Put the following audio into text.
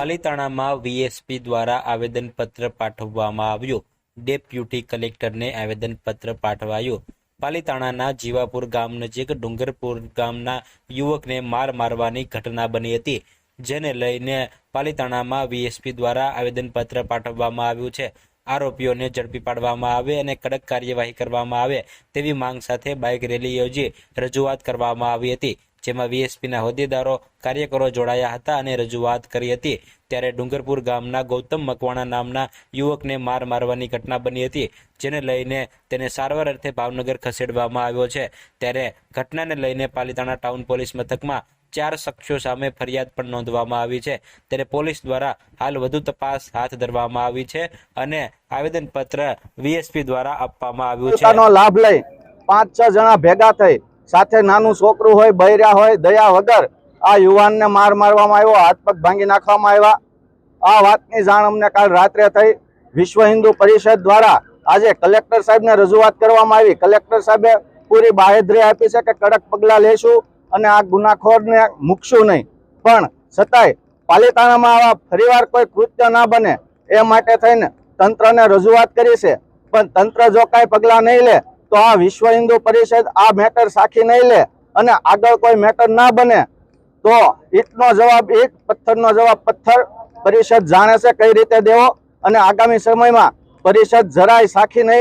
પાલિતાણામાં વીએસપી દ્વારા આવેદનપત્ર પાઠવવામાં આવ્યું। ડેપ્યુટી કલેક્ટરને આવેદનપત્ર પાઠવાયું। પાલિતાણાના જીવાપુર ગામ નજીક ડુંગરપુર ગામના યુવકને મારવાની ઘટના બની હતી, જેને લઈને પાલિતાણામાં વીએસપી દ્વારા આવેદનપત્ર પાઠવવામાં આવ્યું છે। આરોપીઓને ઝડપી પાડવામાં આવે અને કડક કાર્યવાહી કરવામાં આવે તેવી માંગ સાથે બાઇક રેલી યોજી રજૂઆત કરવામાં આવી હતી, જેમાં વીએસપીના હોદ્દેદારો, કાર્યકરો જોડાયા હતા અને રજૂઆત કરી હતી। ત્યારે ડુંગરપુર ગામના ગૌતમ મકવાણા નામના યુવકને મારવાની ઘટના બની હતી, જેને લઈને તેને સારવાર અર્થે ભાવનગર ખસેડવામાં આવ્યો છે। ત્યારે ઘટનાને લઈને પાલિતાણા ટાઉન પોલીસ મથકમાં 4 શખ્સો સામે ફરિયાદ પણ નોંધવામાં આવી છે। ત્યારે પોલીસ દ્વારા હાલ વધુ તપાસ હાથ ધરવામાં આવી છે અને આવેદનપત્ર વીએસપી દ્વારા આપવામાં આવ્યું છે। નો લાભ લઈ 5-6 જણા ભેગા થઈ સાથે નાનું છોકરું હોય, બૈરા હોય, દયા વગર આ યુવાનને મારવામાં આવ્યો, હાથ પગ ભાંગી નાખવામાં આવ્યા। આ વાતની જાણ અમને કાલ રાત્રે થઈ। વિશ્વ હિન્દુ પરિષદ દ્વારા આજે કલેક્ટર સાહેબને રજૂઆત કરવામાં આવી। કલેક્ટર સાહેબે પૂરી બાહેધરી આપી છે કે કડક પગલાં લેશું અને આ ગુનાખોરને મૂકશું નહીં, પણ છતાંય પાલિતાણામાં આવા ફરીવાર કોઈ કૃત્ય ના બને એ માટે થઈને તંત્રને રજૂઆત કરી છે, પણ તંત્ર જો કાંઈ પગલાં નહીં લે તો આ વિશ્વ હિન્દુ પરિષદ આ મેટર સાખી નહીં લે અને આગળ કોઈ મેટર ના બને તો ઈંટનો જવાબ ઈંટ, પથ્થરનો જવાબ પથ્થર પરિષદ જાણે છે કઈ રીતે દેવો અને આગામી સમયમાં પરિષદ જરાય સાખી નહીં